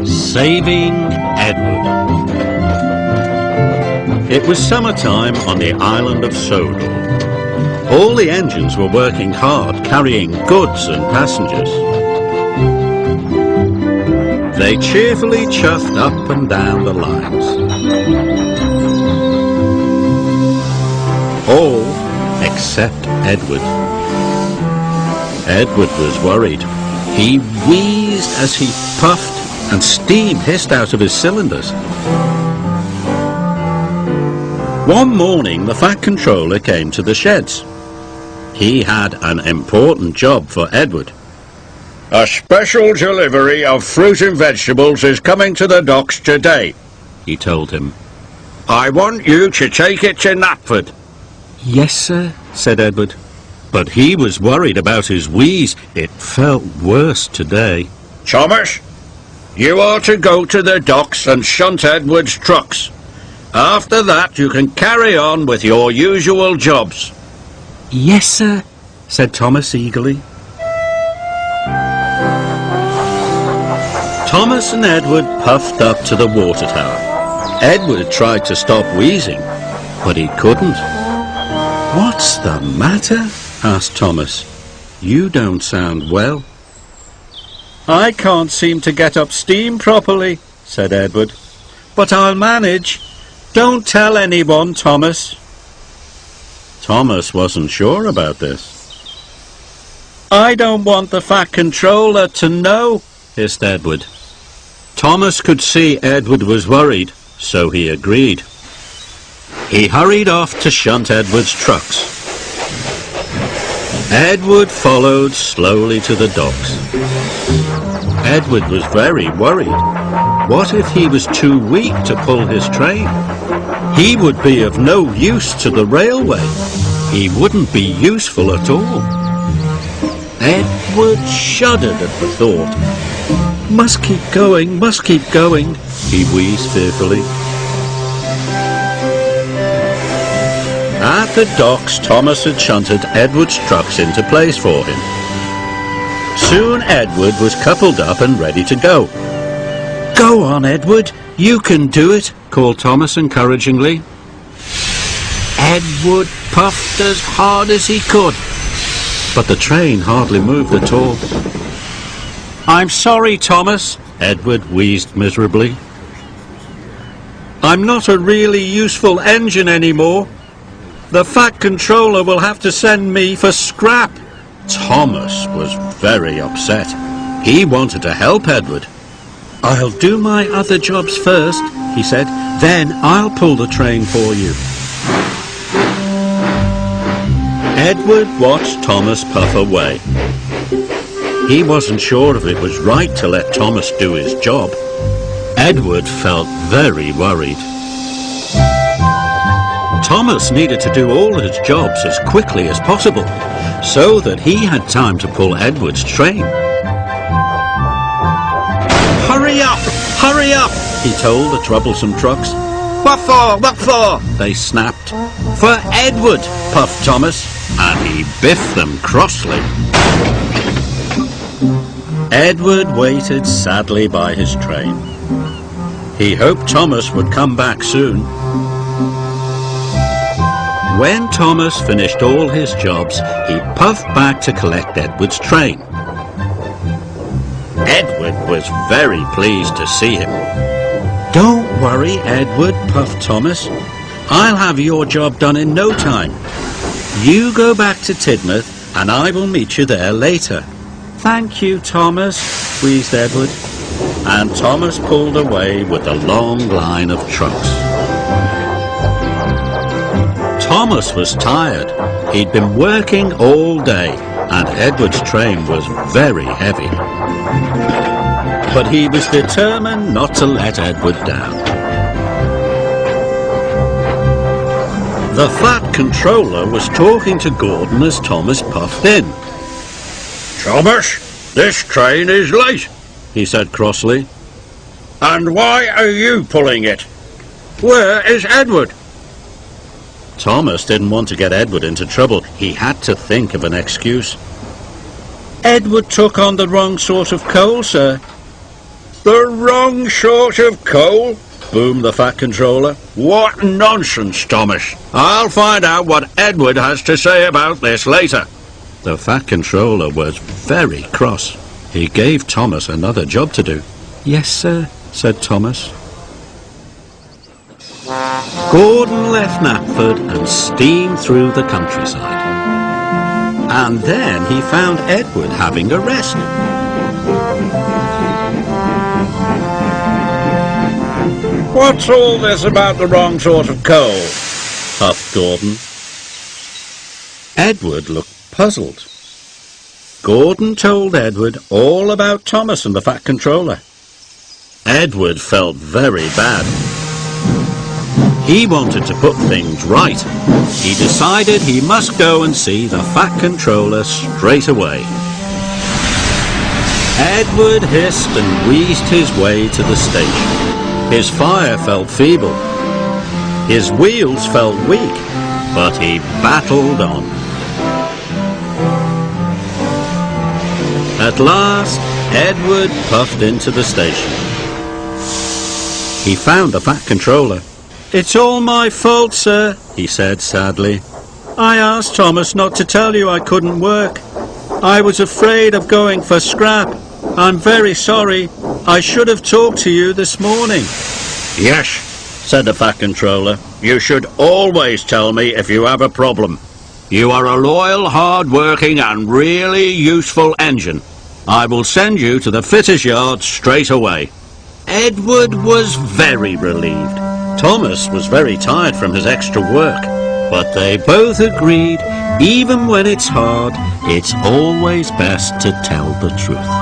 Saving Edward. It was summertime on the island of Sodor. All the engines were working hard, carrying goods and passengers. They cheerfully chuffed up and down the lines. All except Edward. Edward was worried. He wheezed as he puffed, and steam hissed out of his cylinders. One morning, the Fat Controller came to the sheds. He had an important job for Edward. A special delivery of fruit and vegetables is coming to the docks today, he told him. I want you to take it to Knapford. Yes, sir, said Edward. But he was worried about his wheeze. It felt worse today. Thomas, you are to go to the docks and shunt Edward's trucks. After that, you can carry on with your usual jobs. Yes, sir, said Thomas eagerly. Thomas and Edward puffed up to the water tower. Edward tried to stop wheezing, but he couldn't. What's the matter? Asked Thomas. You don't sound well. I can't seem to get up steam properly, said Edward. But I'll manage. Don't tell anyone, Thomas. Thomas wasn't sure about this. I don't want the Fat Controller to know, hissed Edward. Thomas could see Edward was worried, so he agreed. He hurried off to shunt Edward's trucks. Edward followed slowly to the docks. Edward was very worried. What if he was too weak to pull his train? He would be of no use to the railway. He wouldn't be useful at all. Edward shuddered at the thought. Must keep going, he wheezed fearfully. At the docks, Thomas had shunted Edward's trucks into place for him. Soon Edward was coupled up and ready to go. Go on, Edward, you can do it, called Thomas encouragingly. Edward puffed as hard as he could, but the train hardly moved at all. I'm sorry, Thomas, Edward wheezed miserably. I'm not a really useful engine anymore. The Fat Controller will have to send me for scrap. Thomas was very upset. He wanted to help Edward. I'll do my other jobs first, he said. Then I'll pull the train for you. Edward watched Thomas puff away. He wasn't sure if it was right to let Thomas do his job. Edward felt very worried. Thomas needed to do all his jobs as quickly as possible, so that he had time to pull Edward's train. Hurry up, he told the troublesome trucks. What for, they snapped. For Edward, puffed Thomas, and he biffed them crossly. Edward waited sadly by his train. He hoped Thomas would come back soon. When Thomas finished all his jobs, he puffed back to collect Edward's train. Edward was very pleased to see him. Don't worry, Edward, puffed Thomas. I'll have your job done in no time. You go back to Tidmouth, and I will meet you there later. Thank you, Thomas, wheezed Edward. And Thomas pulled away with a long line of trucks. Thomas was tired. He'd been working all day, and Edward's train was very heavy. But he was determined not to let Edward down. The Fat Controller was talking to Gordon as Thomas puffed in. Thomas, this train is late, he said crossly. And why are you pulling it? Where is Edward? Thomas didn't want to get Edward into trouble. He had to think of an excuse. Edward took on the wrong sort of coal, sir. The wrong sort of coal? Boomed the Fat Controller. What nonsense, Thomas. I'll find out what Edward has to say about this later. The Fat Controller was very cross. He gave Thomas another job to do. Yes, sir, said Thomas. Gordon left Knapford and steamed through the countryside. And then he found Edward having a rest. What's all this about the wrong sort of coal? Puffed Gordon. Edward looked puzzled. Gordon told Edward all about Thomas and the Fat Controller. Edward felt very bad. He wanted to put things right. He decided he must go and see the Fat Controller straight away. Edward hissed and wheezed his way to the station. His fire felt feeble. His wheels felt weak, but he battled on. At last, Edward puffed into the station. He found the Fat Controller. "It's all my fault, sir," he said sadly. "I asked Thomas not to tell you I couldn't work. I was afraid of going for scrap. I'm very sorry. I should have talked to you this morning." Yes, said the Fat Controller. You should always tell me if you have a problem. You are a loyal, hard-working and really useful engine. I will send you to the fitter's yard straight away. Edward was very relieved. Thomas was very tired from his extra work, but they both agreed, even when it's hard, it's always best to tell the truth.